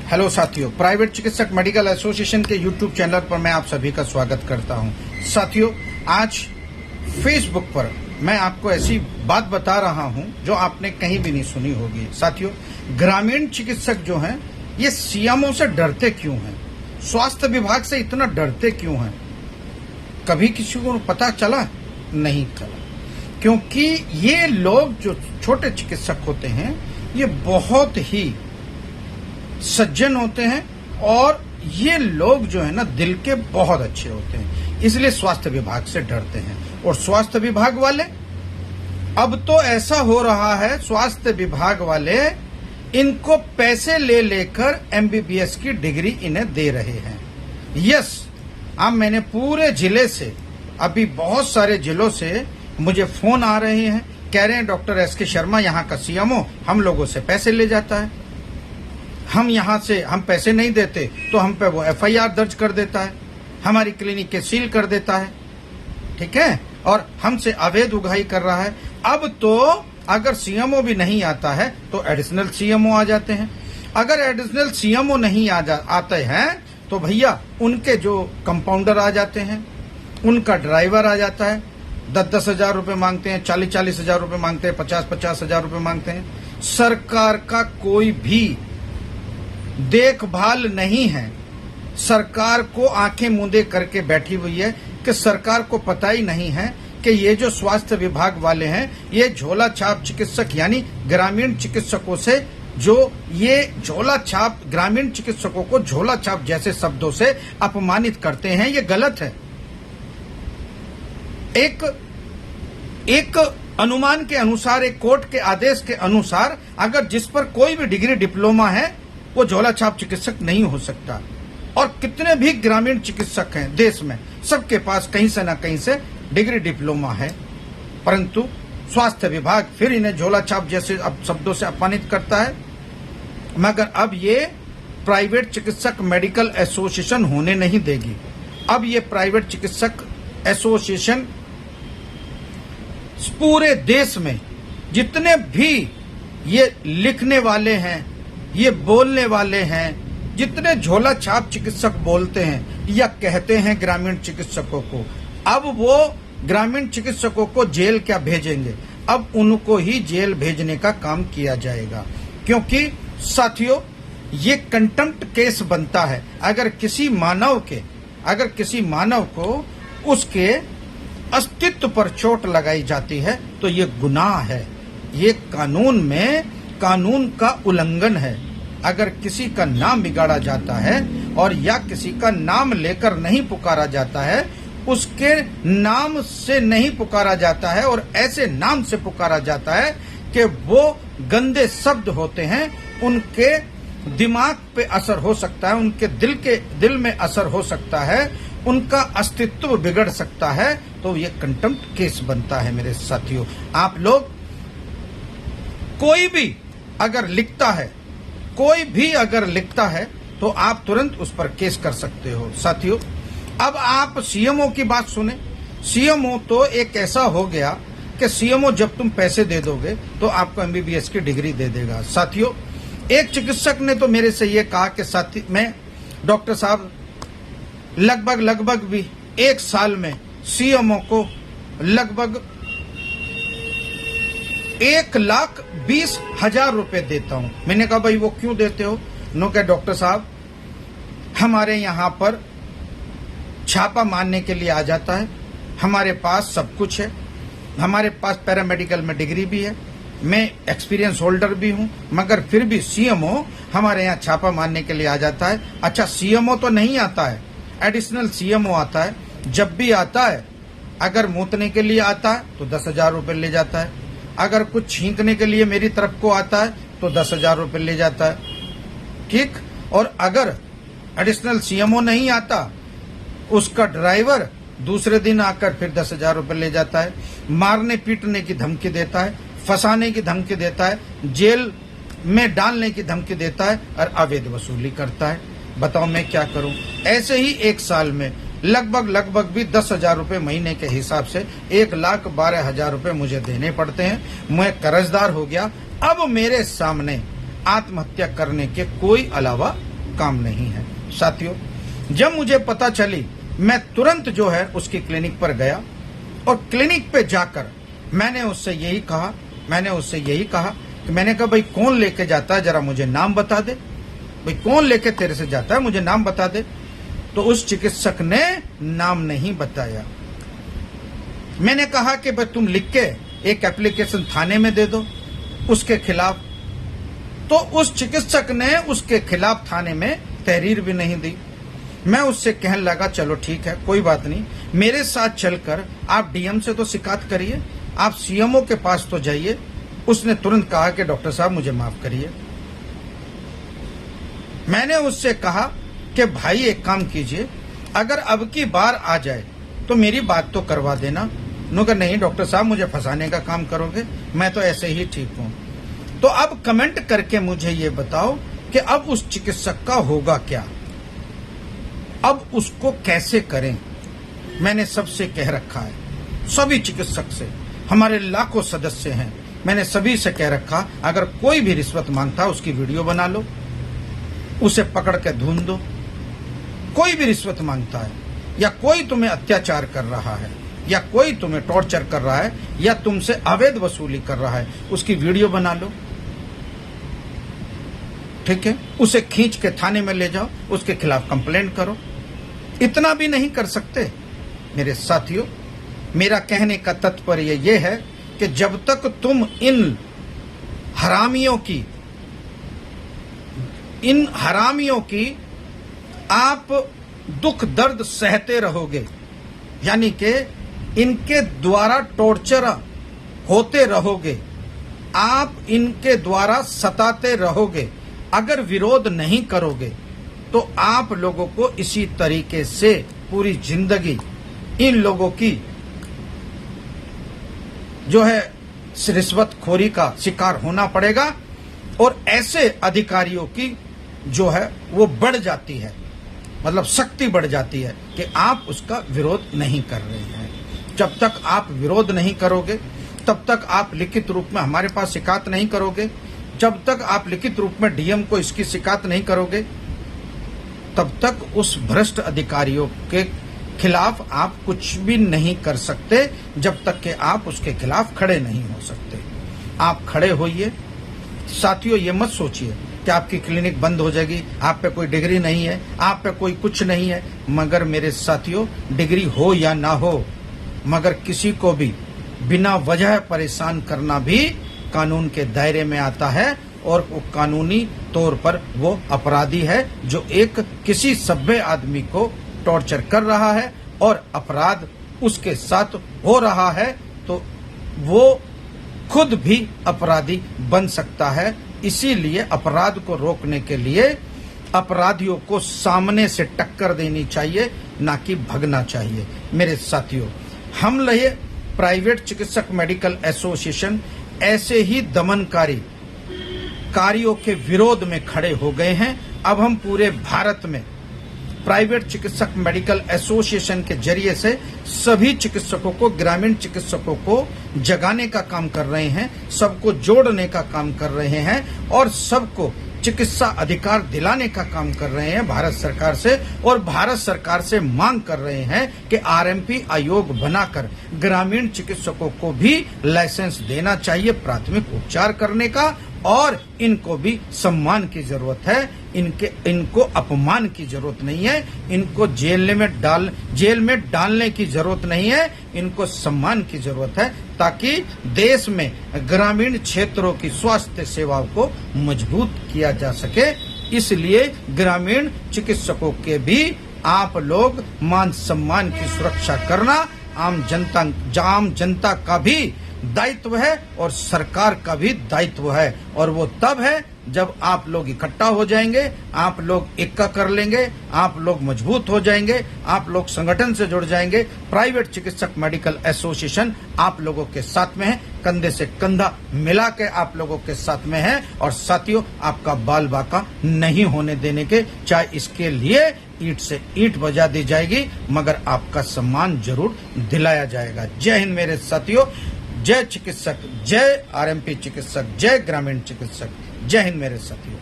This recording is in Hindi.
हेलो साथियों, प्राइवेट चिकित्सक मेडिकल एसोसिएशन के यूट्यूब चैनल पर मैं आप सभी का स्वागत करता हूं। साथियों, आज फेसबुक पर मैं आपको ऐसी बात बता रहा हूं जो आपने कहीं भी नहीं सुनी होगी। साथियों, ग्रामीण चिकित्सक जो हैं ये सीएमओ से डरते क्यों हैं, स्वास्थ्य विभाग से इतना डरते क्यों हैं? कभी किसी को पता चला? नहीं चला, क्योंकि ये लोग जो छोटे चिकित्सक होते हैं ये बहुत ही सज्जन होते हैं और ये लोग जो है ना दिल के बहुत अच्छे होते हैं, इसलिए स्वास्थ्य विभाग से डरते हैं। और स्वास्थ्य विभाग वाले अब तो ऐसा हो रहा है, स्वास्थ्य विभाग वाले इनको पैसे ले लेकर एमबीबीएस की डिग्री इन्हें दे रहे हैं। यस, अब मैंने पूरे जिले से, अभी बहुत सारे जिलों से मुझे फोन आ रहे हैं, कह रहे हैं डॉक्टर एस के शर्मा यहाँ का सीएमओ हम लोगों से पैसे ले जाता है, हम यहाँ से हम पैसे नहीं देते तो हम पे वो एफआईआर दर्ज कर देता है, हमारी क्लिनिक के सील कर देता है, ठीक है, और हमसे अवैध उगाही कर रहा है। अब तो अगर सीएमओ भी नहीं आता है तो एडिशनल सीएमओ आ जाते हैं। अगर एडिशनल सीएमओ नहीं आते हैं तो भैया उनके जो कंपाउंडर आ जाते हैं, उनका ड्राइवर आ जाता है, 10-10 हजार रुपए मांगते हैं, 40-40 हजार रुपए मांगते हैं, 50-50 हजार रुपए मांगते हैं। सरकार का कोई भी देखभाल नहीं है, सरकार को आंखें मूंदे करके बैठी हुई है कि सरकार को पता ही नहीं है कि ये जो स्वास्थ्य विभाग वाले हैं ये झोला छाप चिकित्सक यानी ग्रामीण चिकित्सकों से जो ये झोला छाप ग्रामीण चिकित्सकों को झोला छाप जैसे शब्दों से अपमानित करते हैं, ये गलत है। एक अनुमान के अनुसार, एक कोर्ट के आदेश के अनुसार अगर जिस पर कोई भी डिग्री डिप्लोमा है वो झोला छाप चिकित्सक नहीं हो सकता। और कितने भी ग्रामीण चिकित्सक हैं देश में, सबके पास कहीं से न कहीं से डिग्री डिप्लोमा है, परंतु स्वास्थ्य विभाग फिर इन्हें झोला छाप जैसे शब्दों से अपमानित करता है। मगर अब ये प्राइवेट चिकित्सक मेडिकल एसोसिएशन होने नहीं देगी। अब ये प्राइवेट चिकित्सक एसोसिएशन पूरे देश में जितने भी ये लिखने वाले हैं, ये बोलने वाले हैं, जितने झोला छाप चिकित्सक बोलते हैं या कहते हैं ग्रामीण चिकित्सकों को, अब वो ग्रामीण चिकित्सकों को जेल क्या भेजेंगे, अब उनको ही जेल भेजने का काम किया जाएगा। क्योंकि साथियों, ये कंटेम्प्ट केस बनता है। अगर किसी मानव को उसके अस्तित्व पर चोट लगाई जाती है तो ये गुनाह है, ये कानून का उल्लंघन है। अगर किसी का नाम बिगाड़ा जाता है और या किसी का नाम लेकर नहीं पुकारा जाता है, उसके नाम से नहीं पुकारा जाता है और ऐसे नाम से पुकारा जाता है कि वो गंदे शब्द होते हैं, उनके दिमाग पे असर हो सकता है, उनके दिल में असर हो सकता है, उनका अस्तित्व बिगड़ सकता है, तो ये कंटेम्प्ट केस बनता है। मेरे साथियों, आप लोग कोई भी अगर लिखता है तो आप तुरंत उस पर केस कर सकते हो। साथियों, अब आप सीएमओ की बात सुने। सीएमओ तो एक ऐसा हो गया कि सीएमओ जब तुम पैसे दे दोगे तो आपको एमबीबीएस की डिग्री दे देगा। साथियों, एक चिकित्सक ने तो मेरे से ये कहा कि साथी मैं डॉक्टर साहब लगभग भी 1 साल में सीएमओ को लगभग 1,20,000 रुपए देता हूं। मैंने कहा भाई वो क्यों देते हो? नो क्या डॉक्टर साहब, हमारे यहाँ पर छापा मारने के लिए आ जाता है, हमारे पास सब कुछ है, हमारे पास पैरामेडिकल में डिग्री भी है, मैं एक्सपीरियंस होल्डर भी हूं, मगर फिर भी सीएमओ हमारे यहाँ छापा मारने के लिए आ जाता है। अच्छा, सीएमओ तो नहीं आता है, एडिशनल सीएमओ आता है। जब भी आता है, अगर मूतने के लिए आता है तो 10,000 रुपए ले जाता है, अगर कुछ छींकने के लिए मेरी तरफ को आता है तो 10,000 रुपए ले जाता है, ठीक। और अगर एडिशनल सीएमओ नहीं आता, उसका ड्राइवर दूसरे दिन आकर फिर 10,000 रुपए ले जाता है, मारने पीटने की धमकी देता है, फंसाने की धमकी देता है, जेल में डालने की धमकी देता है और अवैध वसूली करता है। बताओ मैं क्या करूं? ऐसे ही 1 साल में लगभग भी 10,000 रुपए महीने के हिसाब से 1,12,000 रुपए मुझे देने पड़ते हैं। मैं कर्जदार हो गया। अब मेरे सामने आत्महत्या करने के कोई अलावा काम नहीं है। साथियों, जब मुझे पता चली, मैं तुरंत जो है उसकी क्लिनिक पर गया और क्लिनिक पे जाकर मैंने उससे यही कहा कि मैंने कहा भाई कौन लेके जाता है, जरा मुझे नाम बता दे, भाई कौन लेके तेरे से जाता है, मुझे नाम बता दे। तो उस चिकित्सक ने नाम नहीं बताया। मैंने कहा कि भाई तुम लिख के एक एप्लीकेशन थाने में दे दो उसके खिलाफ। तो उस चिकित्सक ने उसके खिलाफ थाने में तहरीर भी नहीं दी। मैं उससे कहने लगा चलो ठीक है, कोई बात नहीं, मेरे साथ चलकर आप डीएम से तो शिकायत करिए, आप सीएमओ के पास तो जाइए। उसने तुरंत कहा कि डॉक्टर साहब मुझे माफ करिए। मैंने उससे कहा कि भाई एक काम कीजिए, अगर अब की बार आ जाए तो मेरी बात तो करवा देना। उन्होंने कहा नहीं डॉक्टर साहब, मुझे फंसाने का काम करोगे, मैं तो ऐसे ही ठीक हूं। तो अब कमेंट करके मुझे ये बताओ कि अब उस चिकित्सक का होगा क्या, अब उसको कैसे करें। मैंने सबसे कह रखा है, सभी चिकित्सक से, हमारे लाखों सदस्य हैं, मैंने सभी से कह रखा, अगर कोई भी रिश्वत मांगता है उसकी वीडियो बना लो, उसे पकड़ के ढूंढ दो। कोई भी रिश्वत मांगता है या कोई तुम्हें अत्याचार कर रहा है या कोई तुम्हें टॉर्चर कर रहा है या तुमसे अवैध वसूली कर रहा है, उसकी वीडियो बना लो, ठीक है, उसे खींच के थाने में ले जाओ, उसके खिलाफ कंप्लेंट करो। इतना भी नहीं कर सकते मेरे साथियों। मेरा कहने का तात्पर्य ये है कि जब तक तुम इन हरामियों की आप दुख दर्द सहते रहोगे, यानी कि इनके द्वारा टॉर्चर होते रहोगे, आप इनके द्वारा सताते रहोगे, अगर विरोध नहीं करोगे तो आप लोगों को इसी तरीके से पूरी जिंदगी इन लोगों की जो है रिश्वतखोरी का शिकार होना पड़ेगा। और ऐसे अधिकारियों की जो है वो बढ़ जाती है, मतलब शक्ति बढ़ जाती है कि आप उसका विरोध नहीं कर रहे हैं। जब तक आप विरोध नहीं करोगे, तब तक आप लिखित रूप में हमारे पास शिकायत नहीं करोगे, जब तक आप लिखित रूप में डीएम को इसकी शिकायत नहीं करोगे, तब तक उस भ्रष्ट अधिकारियों के खिलाफ आप कुछ भी नहीं कर सकते, जब तक कि आप उसके खिलाफ खड़े नहीं हो सकते। आप खड़े होइए। साथियों, ये मत सोचिए कि आपकी क्लिनिक बंद हो जाएगी, आप पे कोई डिग्री नहीं है, आप पे कोई कुछ नहीं है। मगर मेरे साथियों, डिग्री हो या ना हो, मगर किसी को भी बिना वजह परेशान करना भी कानून के दायरे में आता है और वो कानूनी तौर पर वो अपराधी है जो एक किसी सभ्य आदमी को टॉर्चर कर रहा है और अपराध उसके साथ हो रहा है, तो वो खुद भी अपराधी बन सकता है। इसीलिए अपराध को रोकने के लिए अपराधियों को सामने से टक्कर देनी चाहिए, ना कि भगना चाहिए। मेरे साथियों, हम लिए प्राइवेट चिकित्सक मेडिकल एसोसिएशन ऐसे ही दमनकारी कार्यों के विरोध में खड़े हो गए हैं। अब हम पूरे भारत में प्राइवेट चिकित्सक मेडिकल एसोसिएशन के जरिए से सभी चिकित्सकों को, ग्रामीण चिकित्सकों को जगाने का काम कर रहे हैं, सबको जोड़ने का काम कर रहे हैं और सबको चिकित्सा अधिकार दिलाने का काम कर रहे हैं भारत सरकार से। और भारत सरकार से मांग कर रहे हैं कि आरएमपी आयोग बनाकर ग्रामीण चिकित्सकों को भी लाइसेंस देना चाहिए प्राथमिक उपचार करने का, और इनको भी सम्मान की जरूरत है, इनको अपमान की जरूरत नहीं है, इनको जेल में डालने की जरूरत नहीं है, इनको सम्मान की जरूरत है, ताकि देश में ग्रामीण क्षेत्रों की स्वास्थ्य सेवाओं को मजबूत किया जा सके। इसलिए ग्रामीण चिकित्सकों के भी आप लोग मान सम्मान की सुरक्षा करना आम जनता का भी दायित्व है और सरकार का भी दायित्व है। और वो तब है जब आप लोग इकट्ठा हो जाएंगे, आप लोग इक्का कर लेंगे, आप लोग मजबूत हो जाएंगे, आप लोग संगठन से जुड़ जाएंगे। प्राइवेट चिकित्सक मेडिकल एसोसिएशन आप लोगों के साथ में है, कंधे से कंधा मिला के आप लोगों के साथ में है। और साथियों, आपका बाल बाका नहीं होने देने के, चाहे इसके लिए ईंट से ईंट बजा दी जाएगी, मगर आपका सम्मान जरूर दिलाया जाएगा। जय हिंद मेरे साथियों, जय चिकित्सक, जय आरएमपी चिकित्सक, जय ग्रामीण चिकित्सक, जय हिंद मेरे साथियों।